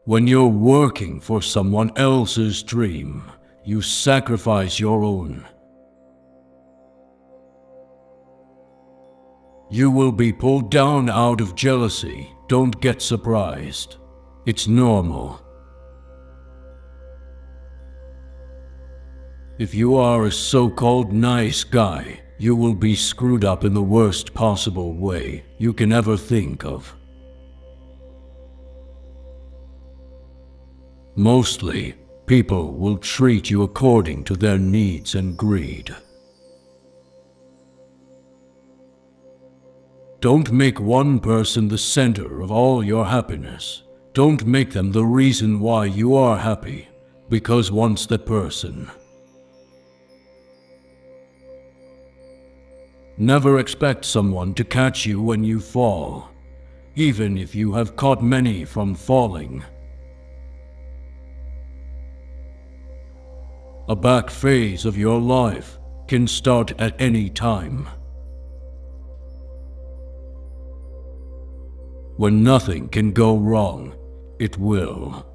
When you're working for someone else's dream, you sacrifice your own. You will be pulled down out of jealousy. Don't get surprised. It's normal. If you are a so-called nice guy, you will be screwed up in the worst possible way you can ever think of. Mostly, people will treat you according to their needs and greed. Don't make one person the center of all your happiness. Don't make them the reason why you are happy, because once that person. Never expect someone to catch you when you fall, even if you have caught many from falling. A back phase of your life can start at any time. When nothing can go wrong, it will.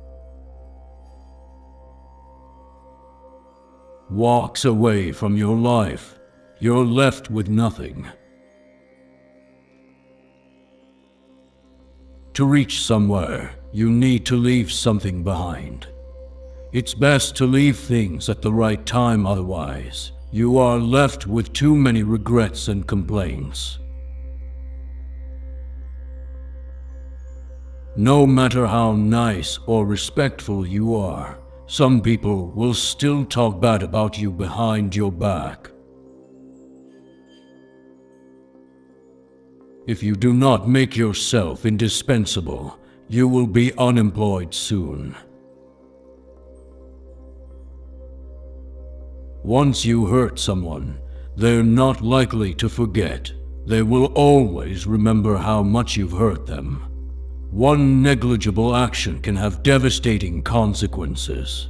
Walks away from your life, you're left with nothing. To reach somewhere, you need to leave something behind. It's best to leave things at the right time, otherwise, you are left with too many regrets and complaints. No matter how nice or respectful you are, some people will still talk bad about you behind your back. If you do not make yourself indispensable, you will be unemployed soon. Once you hurt someone, they're not likely to forget. They will always remember how much you've hurt them. One negligible action can have devastating consequences.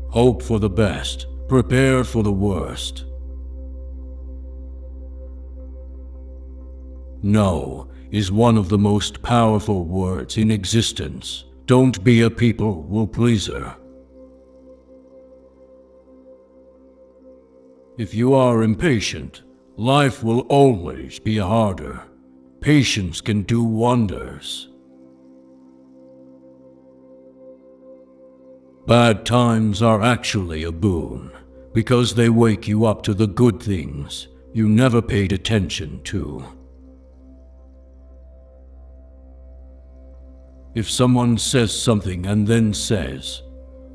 Hope for the best, prepare for the worst. No is one of the most powerful words in existence. Don't be a people pleaser. If you are impatient, life will always be harder. Patience can do wonders. Bad times are actually a boon, because they wake you up to the good things you never paid attention to. If someone says something and then says,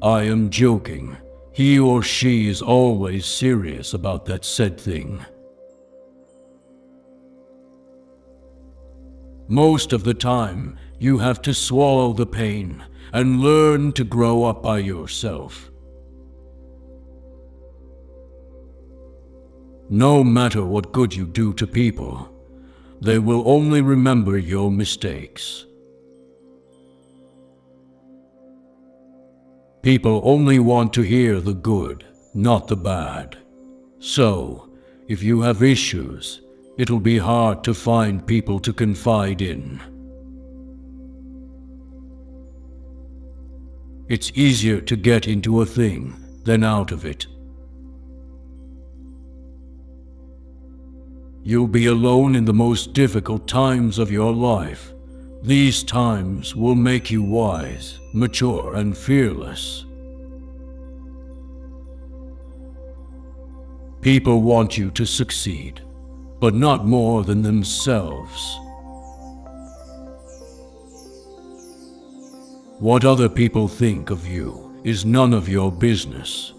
"I am joking," he or she is always serious about that said thing. Most of the time, you have to swallow the pain and learn to grow up by yourself. No matter what good you do to people, they will only remember your mistakes. People only want to hear the good, not the bad. So, if you have issues, it'll be hard to find people to confide in. It's easier to get into a thing than out of it. You'll be alone in the most difficult times of your life. These times will make you wise, mature, and fearless. People want you to succeed, but not more than themselves. What other people think of you is none of your business.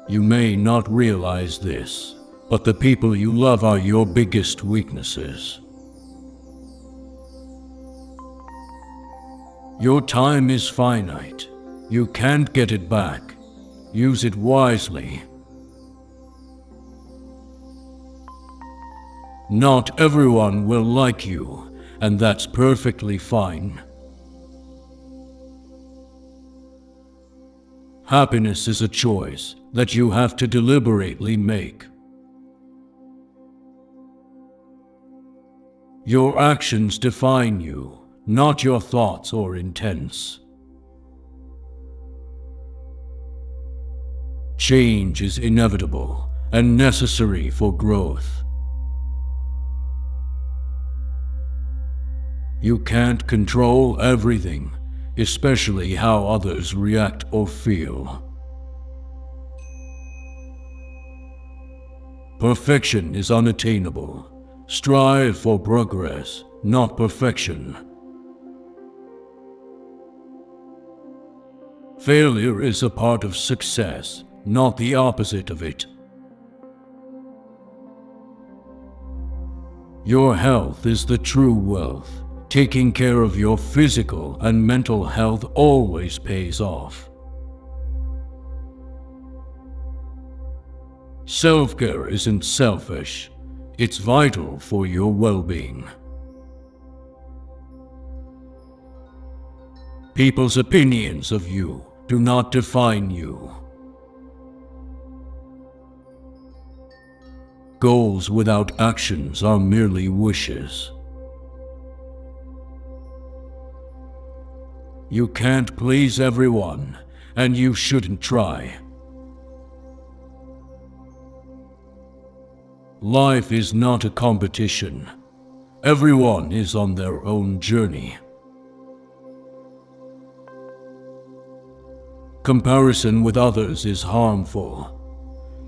You may not realize this, but the people you love are your biggest weaknesses. Your time is finite. You can't get it back. Use it wisely. Not everyone will like you, and that's perfectly fine. Happiness is a choice that you have to deliberately make. Your actions define you, not your thoughts or intents. Change is inevitable and necessary for growth. You can't control everything, especially how others react or feel. Perfection is unattainable. Strive for progress, not perfection. Failure is a part of success, not the opposite of it. Your health is the true wealth. Taking care of your physical and mental health always pays off. Self-care isn't selfish. It's vital for your well-being. People's opinions of you do not define you. Goals without actions are merely wishes. You can't please everyone, and you shouldn't try. Life is not a competition. Everyone is on their own journey. Comparison with others is harmful.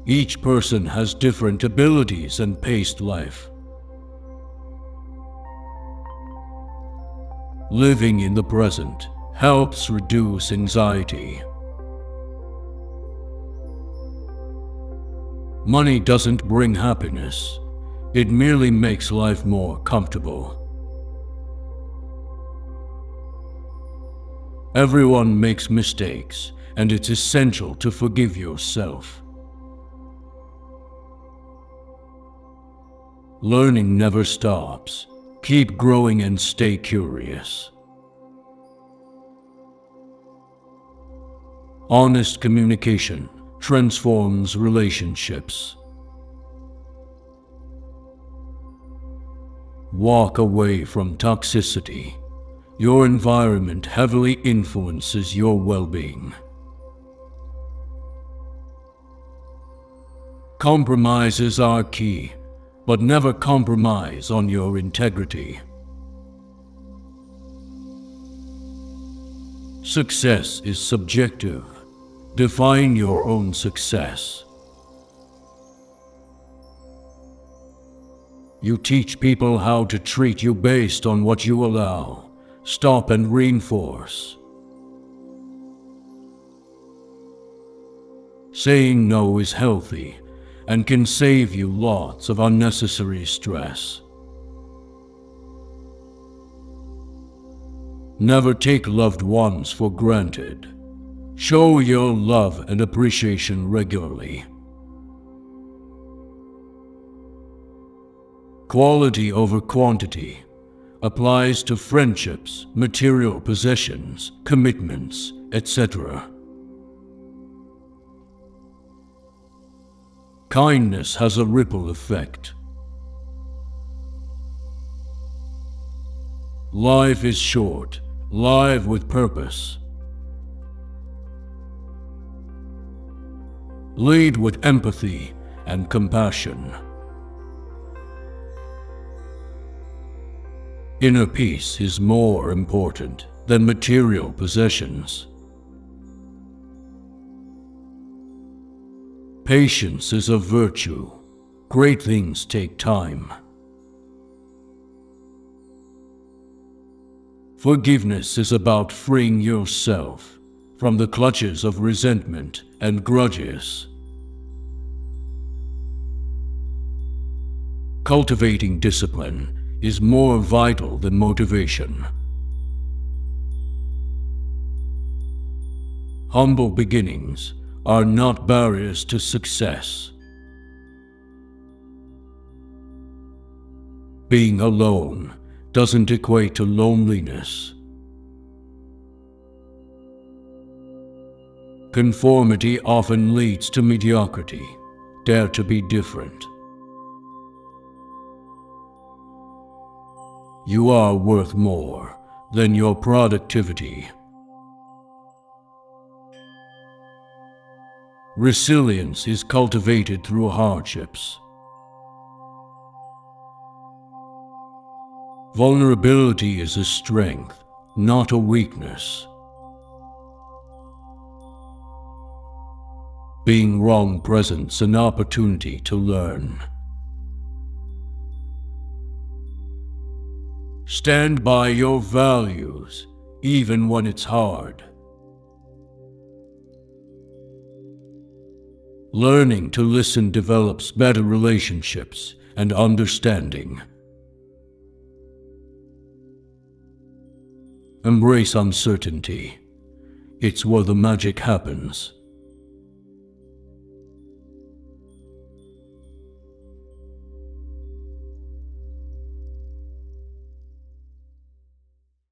Each person has different abilities and paced life. Living in the present helps reduce anxiety. Money doesn't bring happiness. It merely makes life more comfortable. Everyone makes mistakes, and it's essential to forgive yourself. Learning never stops. Keep growing and stay curious. Honest communication transforms relationships. Walk away from toxicity. Your environment heavily influences your well-being. Compromises are key, but never compromise on your integrity. Success is subjective. Define your own success. You teach people how to treat you based on what you allow. Stop and reinforce. Saying no is healthy and can save you lots of unnecessary stress. Never take loved ones for granted. Show your love and appreciation regularly. Quality over quantity applies to friendships, material possessions, commitments, etc. Kindness has a ripple effect. Life is short. Live with purpose. Lead with empathy and compassion. Inner peace is more important than material possessions. Patience is a virtue. Great things take time. Forgiveness is about freeing yourself from the clutches of resentment and grudges. Cultivating discipline is more vital than motivation. Humble beginnings are not barriers to success. Being alone doesn't equate to loneliness. Conformity often leads to mediocrity. Dare to be different. You are worth more than your productivity. Resilience is cultivated through hardships. Vulnerability is a strength, not a weakness. Being wrong presents an opportunity to learn. Stand by your values, even when it's hard. Learning to listen develops better relationships and understanding. Embrace uncertainty. It's where the magic happens.